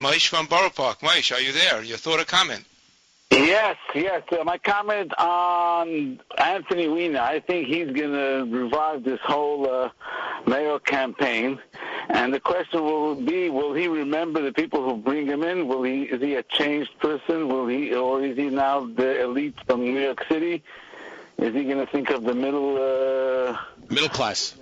Maish from Borough Park. Maish, are you there? Your thought or comment? Yes. My comment on Anthony Weiner, I think he's going to revive this whole mayoral campaign. And the question will be, will he remember the people who bring him in? Is he a changed person? Or is he now the elite from New York City? Is he going to think of the middle class,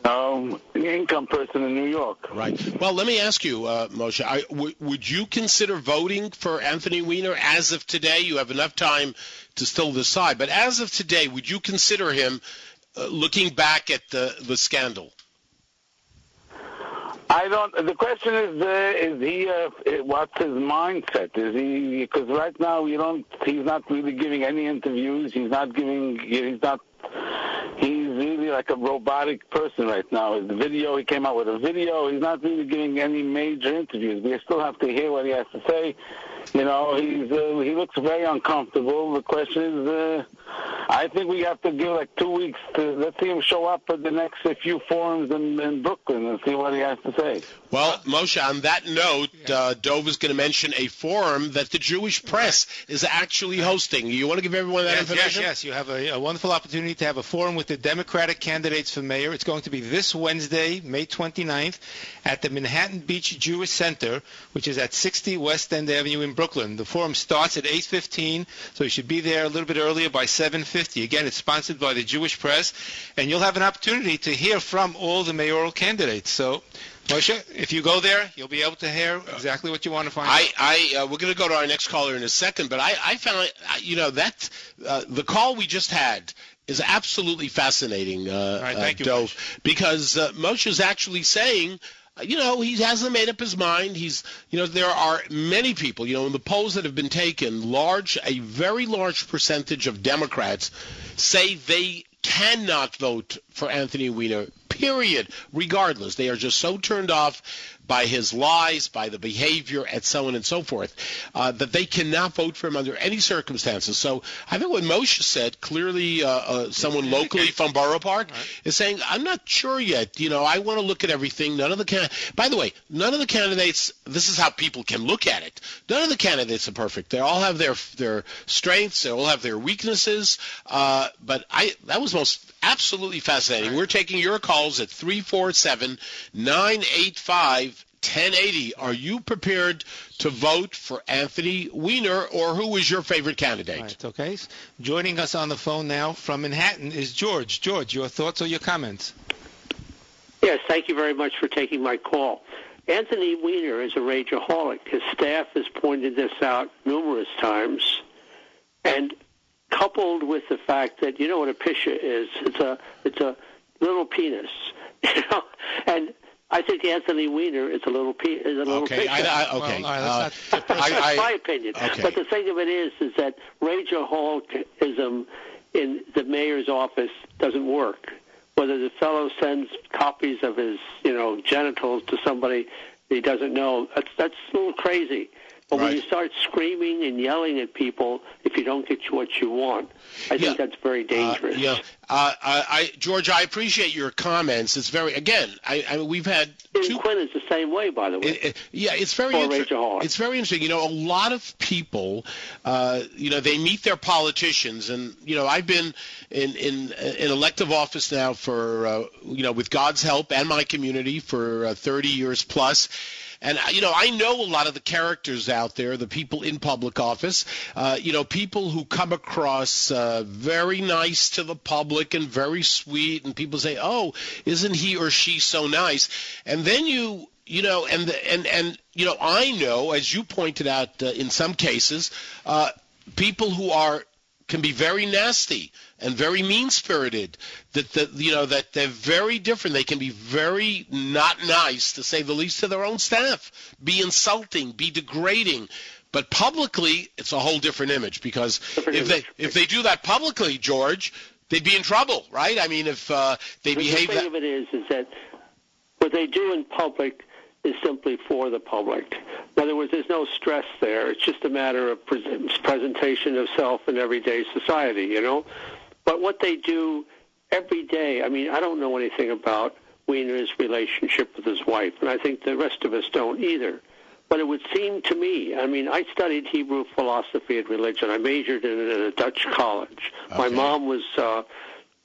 income person in New York? Right. Well, let me ask you, Moshe, would you consider voting for Anthony Weiner as of today? You have enough time to still decide, but as of today, would you consider him looking back at the scandal? I don't. The question is he? What's his mindset? Is he? Because right now he's not really giving any interviews. He's really like a robotic person right now. He came out with a video. He's not really giving any major interviews. We still have to hear what he has to say. He looks very uncomfortable. The question is, I think we have to give 2 weeks let's see him show up at the next few forums in Brooklyn and see what he has to say. Well, Moshe, on that note, Dov is going to mention a forum that the Jewish press is actually hosting. You want to give everyone that information? Yes. You have a wonderful opportunity to have a forum with the Democratic candidates for mayor. It's going to be this Wednesday, May 29th, at the Manhattan Beach Jewish Center, which is at 60 West End Avenue in Brooklyn. The forum starts at 8:15, so you should be there a little bit earlier by 7:50. Again, it's sponsored by the Jewish press, and you'll have an opportunity to hear from all the mayoral candidates. So, Moshe, if you go there, you'll be able to hear exactly what you want to find out. We're going to go to our next caller in a second, but I found, that the call we just had is absolutely fascinating, right, thank you, Dov, because Moshe is actually saying, he hasn't made up his mind. There are many people, in the polls that have been taken, a very large percentage of Democrats say they cannot vote for Anthony Weiner, period, regardless. They are just so turned off by his lies, by the behavior, and so on and so forth, that they cannot vote for him under any circumstances. So I think what Moshe said, clearly someone locally from Borough Park, is saying, I'm not sure yet. I want to look at everything. By the way, none of the candidates, this is how people can look at it, none of the candidates are perfect. They all have their strengths. They all have their weaknesses. But that was most absolutely fascinating. Right. We're taking your calls at 347-985-1080. Are you prepared to vote for Anthony Weiner, or who is your favorite candidate? Right, okay. Joining us on the phone now from Manhattan is George. George, your thoughts or your comments? Yes, thank you very much for taking my call. Anthony Weiner is a rageaholic. His staff has pointed this out numerous times, and coupled with the fact that what a pisha is, it's a little penis, and I think Anthony Weiner is a little pisha. Okay. That's my opinion. Okay. But the thing of it is that rageaholicism in the mayor's office doesn't work. Whether the fellow sends copies of his genitals to somebody he doesn't know, that's a little crazy. But when you start screaming and yelling at people if you don't get what you want, I think that's very dangerous. George, I appreciate your comments. It's very, we've had Quinn is the same way, by the way. It's very interesting. It's very interesting. A lot of people, they meet their politicians, and I've been in elective office now for, with God's help and my community for 30 years plus. And, I know a lot of the characters out there, the people in public office, people who come across very nice to the public and very sweet, and people say, oh, isn't he or she so nice? And then I know, as you pointed out in some cases, people who can be very nasty and very mean-spirited, that they're very different. They can be very not nice, to say the least, to their own staff, be insulting, be degrading. But publicly, it's a whole different image, because if they do that publicly, George, they'd be in trouble, right? I mean, if they behave... The thing of it is that what they do in public is simply for the public. In other words, there's no stress there. It's just a matter of presentation of self in everyday society, But what they do every day, I don't know anything about Weiner's relationship with his wife, and I think the rest of us don't either. But it would seem to me, I mean, I studied Hebrew philosophy and religion. I majored in it at a Dutch college. Okay. My mom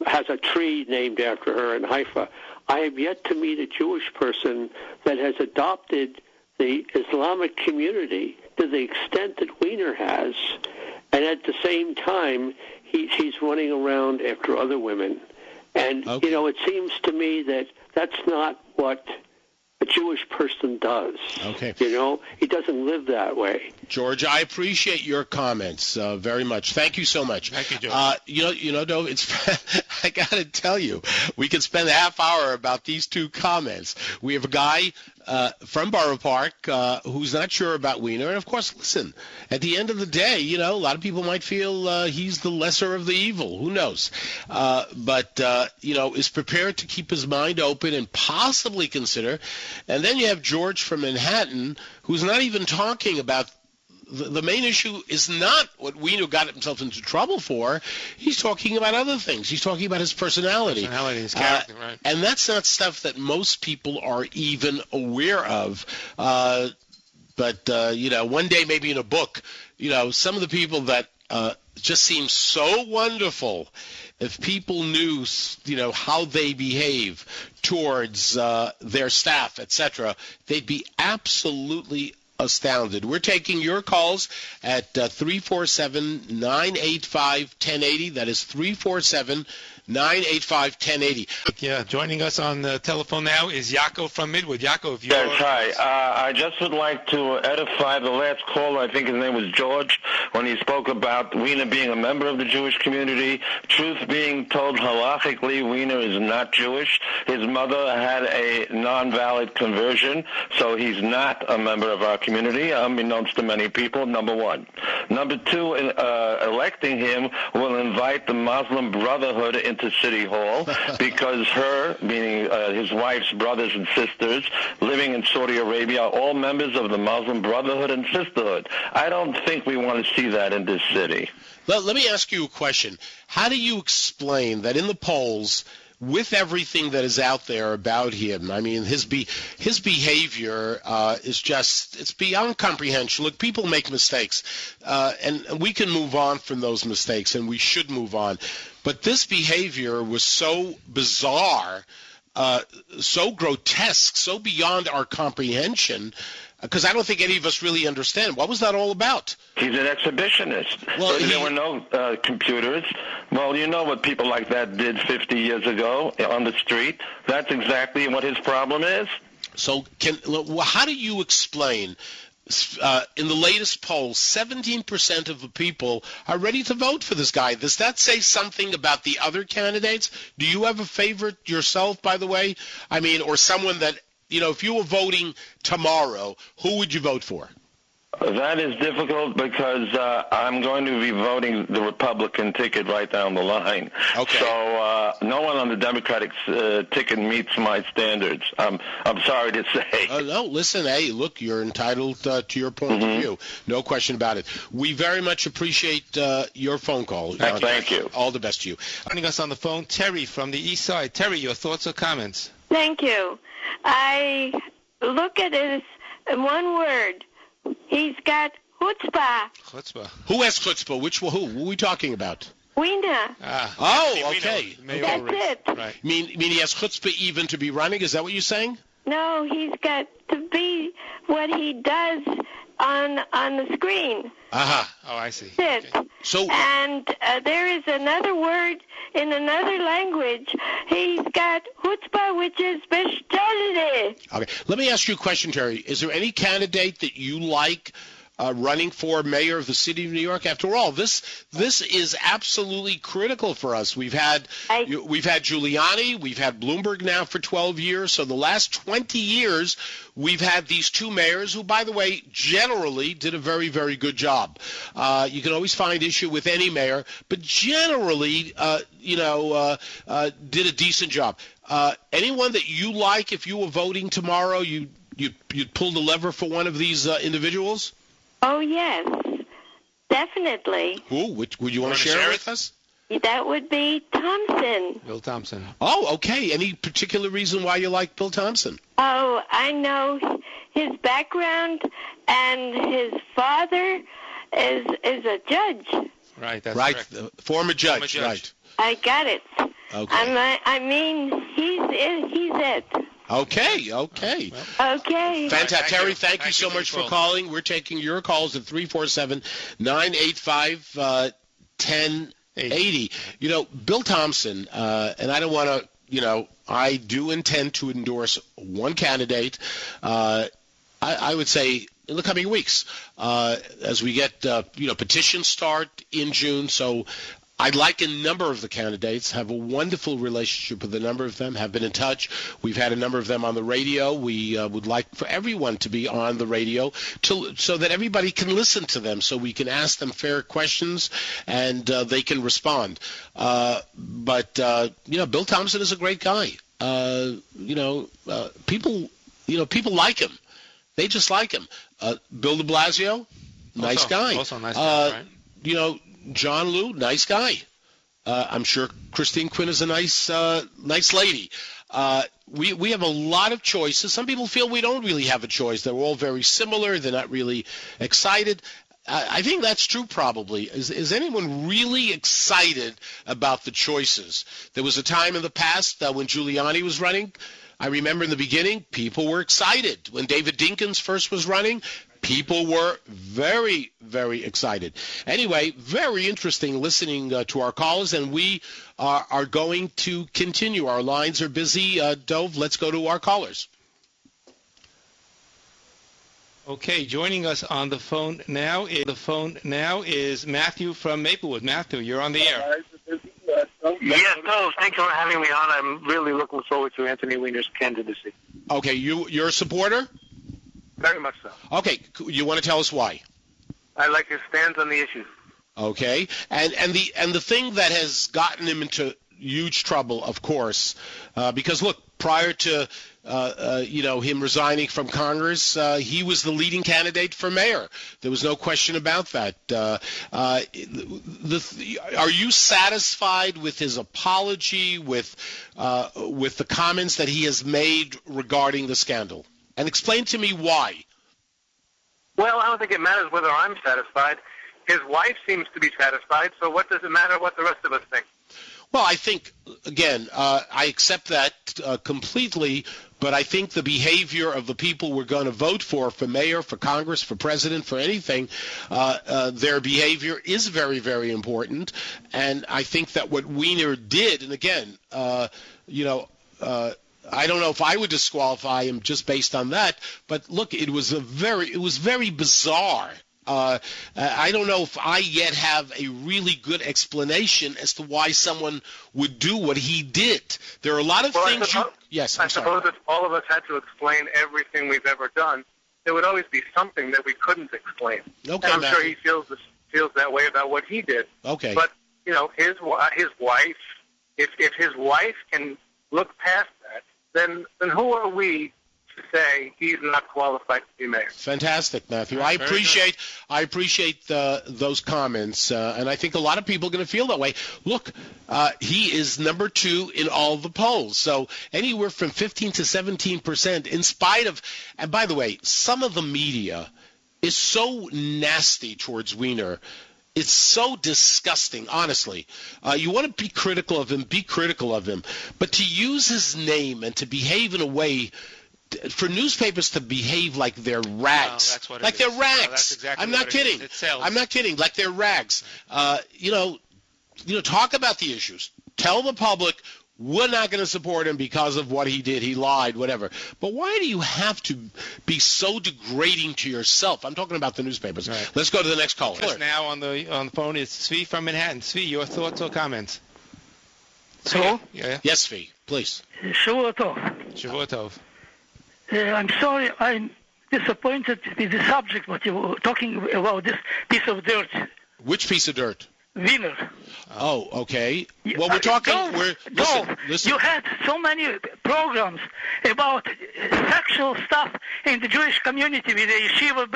has a tree named after her in Haifa. I have yet to meet a Jewish person that has adopted the Islamic community to the extent that Weiner has, and at the same time, she's running around after other women. And, okay. it seems to me that that's not what a Jewish person does. Okay. He doesn't live that way. George, I appreciate your comments very much. Thank you so much. Thank you, George. Dov, I got to tell you, we could spend a half hour about these two comments. We have a guy from Borough Park who's not sure about Weiner. And, of course, listen, at the end of the day, a lot of people might feel he's the lesser of the evil. Who knows? But is prepared to keep his mind open and possibly consider. And then you have George from Manhattan who's not even talking about the main issue is not what Weiner got himself into trouble for. He's talking about other things. He's talking about his personality. His character, right. And that's not stuff that most people are even aware of. But one day maybe in a book, some of the people that just seem so wonderful, if people knew, how they behave towards their staff, etc., they'd be absolutely astounded. We're taking your calls at 347-985-1080. That is 347-985-1080. Yeah, joining us on the telephone now is Yaakov from Midwood. Yaakov, Yes, hi. I just would like to edify the last caller. I think his name was George, when he spoke about Weiner being a member of the Jewish community. Truth being told, halachically, Weiner is not Jewish. His mother had a non-valid conversion, so he's not a member of our community, unbeknownst to many people, number one. Number two, electing him will invite the Muslim Brotherhood into City Hall because her, meaning his wife's brothers and sisters, living in Saudi Arabia, are all members of the Muslim Brotherhood and Sisterhood. I don't think we want to see that in this city. Let me ask you a question. How do you explain that in the polls, with everything that is out there about him, I mean, his behavior is just, it's beyond comprehension. Look, people make mistakes, and we can move on from those mistakes, and we should move on. But this behavior was so bizarre, so grotesque, so beyond our comprehension, because I don't think any of us really understand. What was that all about? He's an exhibitionist. Well, there were no computers. Well, you know what people like that did 50 years ago on the street. That's exactly what his problem is. So how do you explain, in the latest poll, 17% of the people are ready to vote for this guy? Does that say something about the other candidates? Do you have a favorite yourself, by the way? I mean, or someone that, if you were voting tomorrow, who would you vote for? That is difficult because I'm going to be voting the Republican ticket right down the line. Okay. So no one on the Democratic ticket meets my standards. I'm sorry to say. No, listen, hey, look, you're entitled to your point of view. No question about it. We very much appreciate your phone call. Thank you. All the best to you. Joining us on the phone, Terry from the East Side. Terry, your thoughts or comments? Thank you. I look at it as one word. He's got chutzpah. Chutzpah. Who has chutzpah? Who are we talking about? Weiner. Okay. That's it. Right. Mean he has chutzpah even to be running? Is that what you're saying? No, he's got to be what he does on the screen. Uh-huh. Oh, I see. That's it. Okay. So, and there is another word in another language. He's got chutzpah, which is bestiality. okay. Let me ask you a question, Terry. Is there any candidate that you like running for mayor of the city of New York? After all, this is absolutely critical for us. We've had Giuliani, we've had Bloomberg now for 12 years. So the last 20 years, we've had these two mayors who, by the way, generally did a very, very good job. You can always find issue with any mayor, but generally, did a decent job. Anyone that you like, if you were voting tomorrow, you'd pull the lever for one of these individuals? Oh, yes, definitely. Who? Would you want to share it with us? That would be Thompson. Bill Thompson. Oh, okay. Any particular reason why you like Bill Thompson? Oh, I know his background, and his father is a judge. Right, that's right. correct. Former judge, right. I got it. Okay. I mean, he's it. Okay. Okay. Fantastic. Terry, thank you Thank so you much for for your calling. We're taking your calls at 347-985-1080. You know, Bill Thompson, and I don't want to, I do intend to endorse one candidate, I would say, in the coming weeks, as we get, petitions start in June. So I like a number of the candidates, have a wonderful relationship with a number of them, have been in touch. We've had a number of them on the radio. We would like for everyone to be on the radio so that everybody can listen to them, so we can ask them fair questions and they can respond. But Bill Thompson is a great guy. People like him. They just like him. Bill de Blasio, nice guy. Also nice guy, right? John Liu, nice guy. I'm sure Christine Quinn is a nice lady. We have a lot of choices. Some people feel we don't really have a choice. They're all very similar. They're not really excited. I think that's true probably. Is anyone really excited about the choices? There was a time in the past when Giuliani was running. I remember in the beginning, people were excited. When David Dinkins first was running, people were very, very excited. Anyway, very interesting listening to our callers, and we are going to continue. Our lines are busy. Dov, let's go to our callers. Okay, joining us on the phone now is Matthew from Maplewood. Matthew, you're on the air. Yes, Dov, thanks for having me on. I'm really looking forward to Anthony Weiner's candidacy. Okay, you're a supporter? Very much so. Okay, you want to tell us why? I like his stance on the issue. Okay, and the thing that has gotten him into huge trouble, of course, because look, prior to him resigning from Congress, he was the leading candidate for mayor. There was no question about that. Are you satisfied with his apology, with the comments that he has made regarding the scandal? And explain to me why. Well, I don't think it matters whether I'm satisfied. His wife seems to be satisfied, so what does it matter what the rest of us think? Well, I think, again, I accept that completely, but I think the behavior of the people we're going to vote for mayor, for Congress, for president, for anything, their behavior is very, very important. And I think that what Weiner did, and again, I don't know if I would disqualify him just based on that, but look, it was very bizarre. I don't know if I yet have a really good explanation as to why someone would do what he did. There are a lot of things Yes, I'm sorry. I suppose if all of us had to explain everything we've ever done, there would always be something that we couldn't explain. Okay, and I'm sure he feels that way about what he did. Okay. But, his wife, if his wife can look past that, then who are we to say he's not qualified to be mayor? Fantastic, Matthew. I appreciate those comments, and I think a lot of people are going to feel that way. Look, he is number 2 in all the polls, so anywhere from 15 to 17%, in spite of, and by the way, some of the media is so nasty towards Weiner. It's so disgusting, honestly. You want to be critical of him, but to use his name and to behave in a way, for newspapers to behave like they're rags. That's what like they're rags. No, that's exactly I'm not kidding. I'm not kidding. Like they're rags. Talk about the issues. Tell the public we're not going to support him because of what he did. He lied, whatever. But why do you have to be so degrading to yourself? I'm talking about the newspapers. Right. Let's go to the next caller. Now on the phone is Svi from Manhattan. Svi, your thoughts or comments? Hello? Yeah. Yes, Svi, please. Shavua Tov. Shavua Tov. I'm sorry, I'm disappointed with the subject, what you were talking about, this piece of dirt. Which piece of dirt? Weiner. Oh, okay. Well, we're talking. Listen. You had so many programs about sexual stuff in the Jewish community with the yeshiva,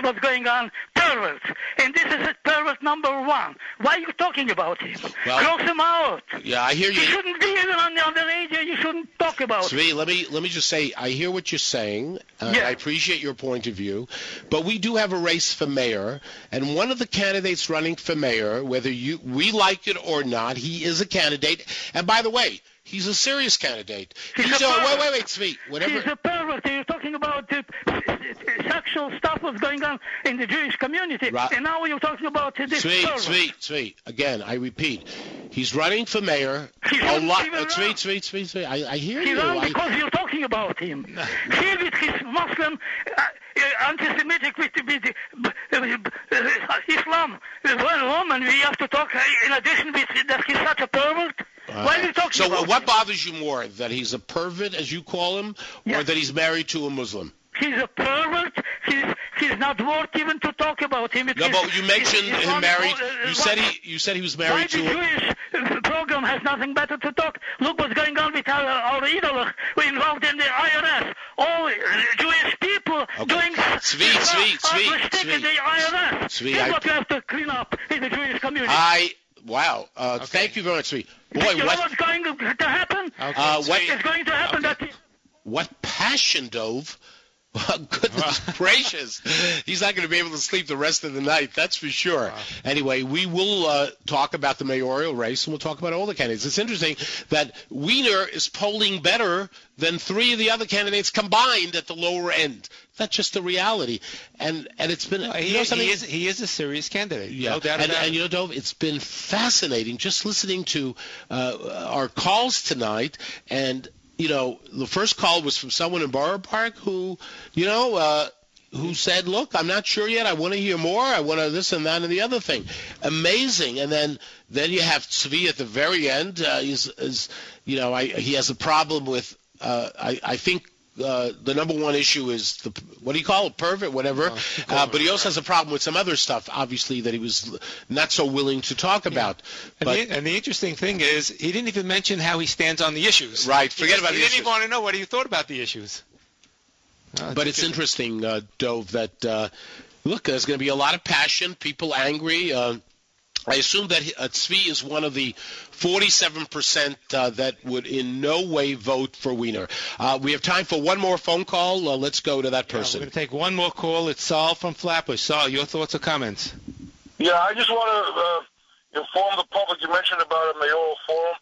what's going on. pervert. And this is a pervert number one. Why are you talking about him? Well, close him out. Yeah, I hear you. You shouldn't be even on the radio. You shouldn't talk about him. Zvi, let me just say, I hear what you're saying. I appreciate your point of view. But we do have a race for mayor, and one of the candidates running for mayor, whether we like it or not, he is a candidate. And by the way, he's a serious candidate. Wait, Zvi. Whatever. He's a pervert. You're talking about sexual stuff was going on in the Jewish community, and now you're talking about this pervert. Zvi. Again, I repeat, he's running for mayor. Zvi. I hear you. He's wrong because you're talking about him. He with his Muslim, anti-Semitic with Islam. One woman, we have to talk in addition with that he's such a pervert. Why are you talking about what him? bothers you more, that he's a pervert, as you call him, or that he's married to a Muslim? He's a pervert. He's not worth even to talk about him. No, but you mentioned him married. You said he was married to. The Jewish program has nothing better to talk. Look what's going on with our idol. We're involved in the IRS. All Jewish people doing stick in the IRS. Here's what you have to clean up in the Jewish community. Wow. Thank you very much, Zvi. Boy, you know what's going to happen? What is going to happen? What passion, Dov. Goodness gracious. He's not going to be able to sleep the rest of the night, that's for sure. Anyway, we will talk about the mayoral race, and we'll talk about all the candidates. It's interesting that Weiner is polling better than three of the other candidates combined at the lower end. That's just the reality. And it's been... he is a serious candidate. Yeah. No doubt about it. And, Dov, it's been fascinating just listening to our calls tonight, and... the first call was from someone in Borough Park who said, look, I'm not sure yet. I want to hear more. I want to this and that and the other thing. Amazing. And then you have Zvi at the very end. He has a problem with, I think, the number one issue is what do you call it, pervert, whatever. But he also has a problem with some other stuff, obviously, that he was not so willing to talk about. And the interesting thing is, he didn't even mention how he stands on the issues. Right. Forget about the issues. He didn't even want to know what he thought about the issues. But it's interesting, Dov, that look, there's going to be a lot of passion, people angry. I assume that Zvi is one of the 47% that would in no way vote for Weiner. We have time for one more phone call. Let's go to that person. We're going to take one more call. It's Saul from Flatbush. Saul, your thoughts or comments? Yeah, I just want to inform the public. You mentioned about a mayoral forum.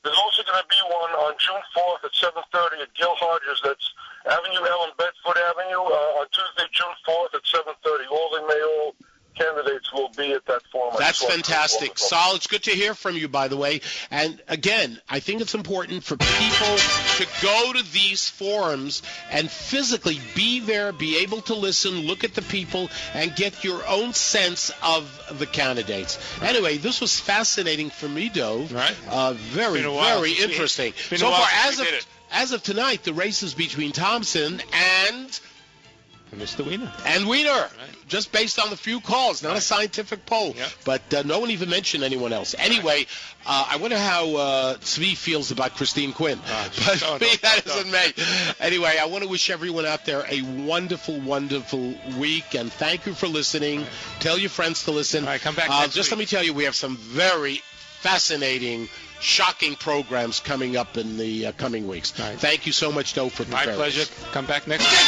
There's also going to be one on June 4th at 7:30 at Gil Hodges. That's Avenue L and Bedford Avenue on Tuesday, June 4th at 7:30. All the mayoral candidates will be at that forum. That's fantastic. Saul, it's good to hear from you, by the way. And again, I think it's important for people to go to these forums and physically be there, be able to listen, look at the people, and get your own sense of the candidates. Anyway, this was fascinating for me, Dov. Right. Very, very interesting. So far, as of tonight, the race is between Thompson and... Mr. Weiner. And Weiner, just based on the few calls, not a scientific poll. Yep. But no one even mentioned anyone else. Anyway, I wonder how Zvi feels about Christine Quinn. But be that as it may. Anyway, I want to wish everyone out there a wonderful, wonderful week, and thank you for listening. Right. Tell your friends to listen. All right, come back next just week. Let me tell you, we have some very fascinating, shocking programs coming up in the coming weeks. Right. Thank you so much, Dov, for preparing. My pleasure. Come back next week.